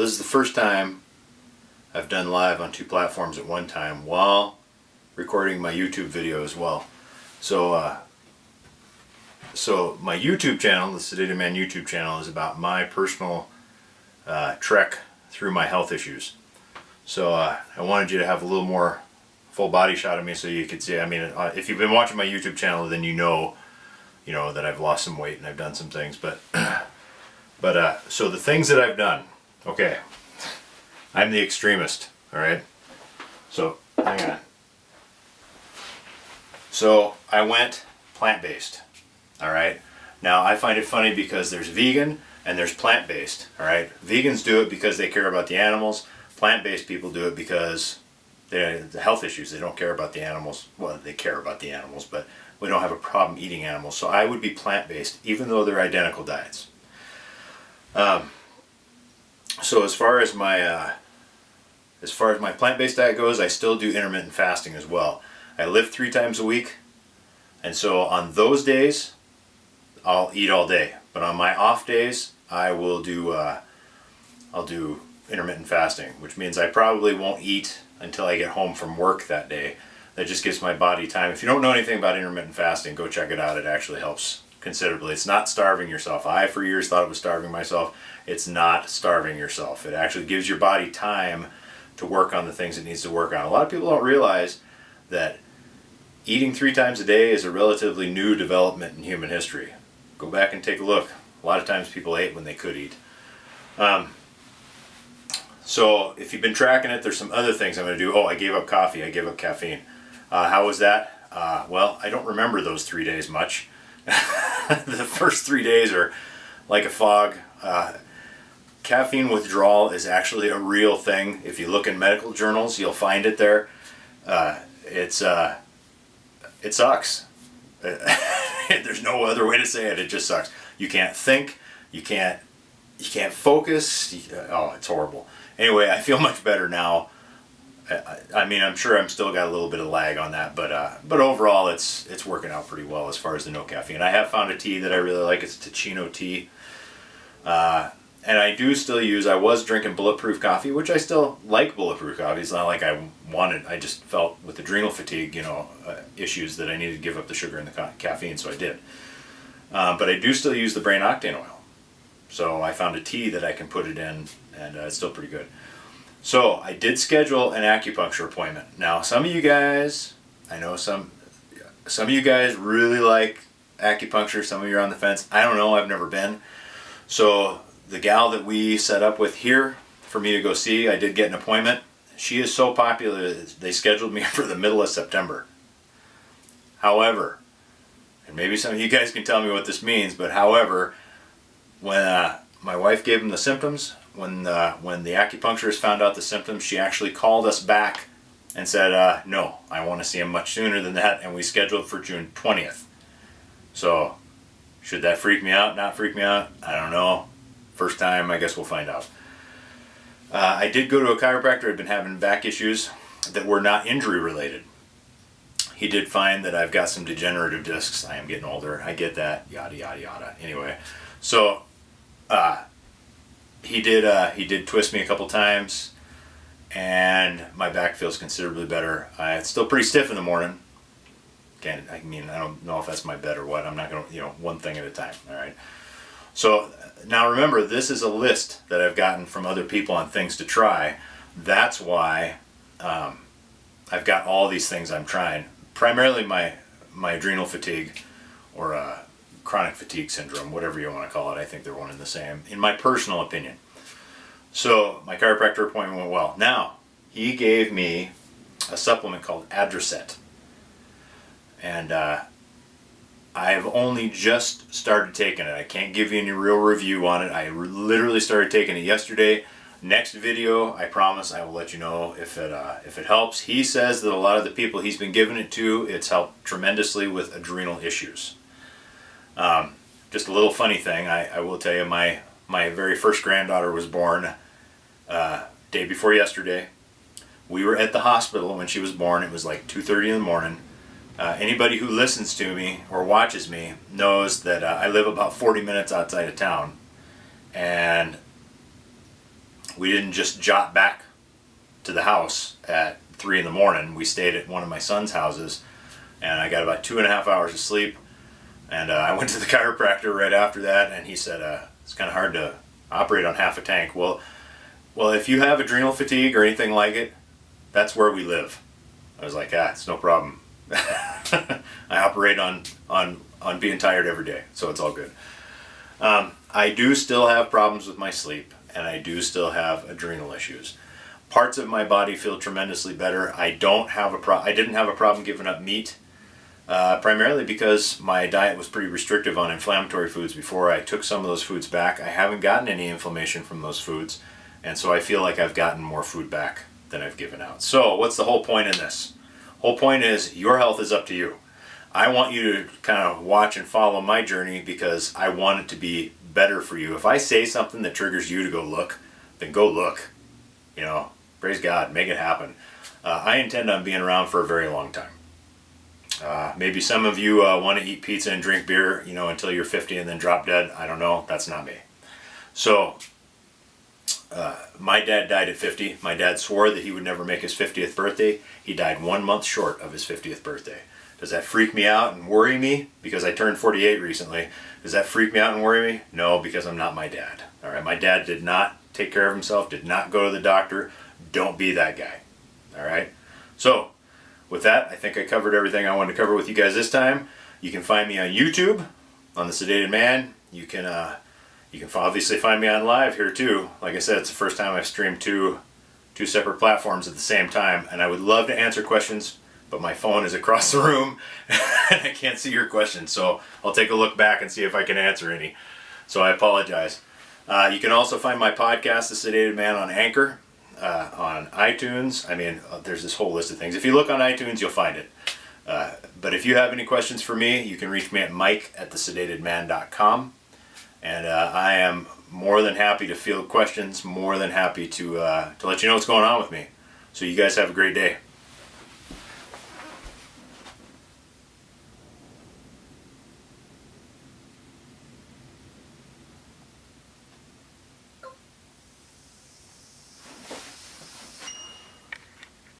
this is the first time I've done live on 2 platforms at one time while recording my YouTube video as well. So my YouTube channel, the Sedated Man YouTube channel, is about my personal trek through my health issues. So I wanted you to have a little more full body shot of me so you could see. I mean, if you've been watching my YouTube channel, then you know that I've lost some weight and I've done some things. But so the things that I've done. Okay, I'm the extremist. All right. So hang on. So I went plant-based. All right. Now I find it funny because there's vegan and there's plant-based. All right. Vegans do it because they care about the animals. Plant-based people do it because the health issues. They don't care about the animals. Well, they care about the animals, but we don't have a problem eating animals. So I would be plant-based, even though they're identical diets. So as far as my plant-based diet goes, I still do intermittent fasting as well. I lift 3 times a week, and so on those days, I'll eat all day. But on my off days, I'll do intermittent fasting, which means I probably won't eat until I get home from work that day. That just gives my body time. If you don't know anything about intermittent fasting, go check it out. It actually helps considerably. It's not starving yourself. I, for years, thought it was starving myself. It's not starving yourself. It actually gives your body time to work on the things it needs to work on. A lot of people don't realize that eating 3 times a day is a relatively new development in human history. Go back and take a look. A lot of times people ate when they could eat. So if you've been tracking it, there's some other things I'm going to do. Oh, I gave up coffee. I gave up caffeine. How was that? Well, I don't remember those 3 days much. The first 3 days are like a fog. Caffeine withdrawal is actually a real thing. If you look in medical journals, you'll find it there. It sucks. There's no other way to say it. It just sucks. You can't think. You can't focus. Oh, it's horrible. Anyway, I feel much better now. I mean, I'm sure I'm still got a little bit of lag on that, but overall, it's working out pretty well as far as the no caffeine. I have found a tea that I really like. It's Ticino tea. And I do still I was drinking bulletproof coffee, which I still like bulletproof coffee. It's not like I just felt with adrenal fatigue, issues that I needed to give up the sugar and the caffeine, so I did. But I do still use the brain octane oil. So I found a tea that I can put it in, and it's still pretty good. So I did schedule an acupuncture appointment. Now, some of you guys, I know some of you guys really like acupuncture. Some of you are on the fence. I don't know. I've never been. So the gal that we set up with here for me to go see, I did get an appointment. She is so popular that they scheduled me for the middle of September. However, and maybe some of you guys can tell me what this means, but however, when my wife gave him the symptoms, when the acupuncturist found out the symptoms, she actually called us back and said, no, I want to see him much sooner than that, and we scheduled for June 20th. So, should that freak me out, not freak me out? I don't know. First time, I guess we'll find out. I did go to a chiropractor. I've been having back issues that were not injury related. He did find that I've got some degenerative discs. I am getting older. I get that. Yada, yada, yada. Anyway, so he did twist me a couple times, and my back feels considerably better. It's still pretty stiff in the morning. I don't know if that's my bed or what. I'm not going to, one thing at a time. All right. So now remember, this is a list that I've gotten from other people on things to try. That's why I've got all these things I'm trying. Primarily my adrenal fatigue or chronic fatigue syndrome, whatever you want to call it. I think they're one and the same, in my personal opinion. So my chiropractor appointment went well. Now, he gave me a supplement called Adricet. And I've only just started taking it. I can't give you any real review on it. I literally started taking it yesterday. Next video, I promise I will let you know if it helps. He says that a lot of the people he's been giving it to, it's helped tremendously with adrenal issues. Just a little funny thing, I will tell you, my very first granddaughter was born day before yesterday. We were at the hospital when she was born. It was like 2:30 in the morning. Anybody who listens to me or watches me knows that I live about 40 minutes outside of town, and we didn't just jot back to the house at 3 in the morning. We stayed at one of my son's houses, and I got about 2.5 hours of sleep. And I went to the chiropractor right after that, and he said it's kind of hard to operate on half a tank. Well, if you have adrenal fatigue or anything like it, that's where we live. I was like, it's no problem. I operate on being tired every day, so it's all good. I do still have problems with my sleep, and I do still have adrenal issues. Parts of my body feel tremendously better. I didn't have a problem giving up meat, primarily because my diet was pretty restrictive on inflammatory foods before I took some of those foods back. I haven't gotten any inflammation from those foods, and so I feel like I've gotten more food back than I've given out. So what's the whole point in this? Whole point is your health is up to you. I want you to kind of watch and follow my journey because I want it to be better for you. If I say something that triggers you to go look, then go look. Praise God, make it happen. I intend on being around for a very long time. Maybe some of you want to eat pizza and drink beer, until you're 50 and then drop dead. I don't know. That's not me. So, my dad died at 50. My dad swore that he would never make his 50th birthday. He died 1 month short of his 50th birthday. Does that freak me out and worry me? Because I turned 48 recently. Does that freak me out and worry me? No, because I'm not my dad. All right, my dad did not take care of himself, did not go to the doctor. Don't be that guy. All right? So, with that, I think I covered everything I wanted to cover with you guys this time. You can find me on YouTube, on The Sedated Man. You can obviously find me on live here too. Like I said, it's the first time I've streamed two separate platforms at the same time, and I would love to answer questions, but my phone is across the room and I can't see your questions, so I'll take a look back and see if I can answer any. So I apologize. You can also find my podcast, The Sedated Man, on Anchor, on iTunes. There's this whole list of things. If you look on iTunes, you'll find it. But if you have any questions for me, you can reach me at mike@thesedatedman.com. And I am more than happy to field questions, more than happy to let you know what's going on with me. So you guys have a great day.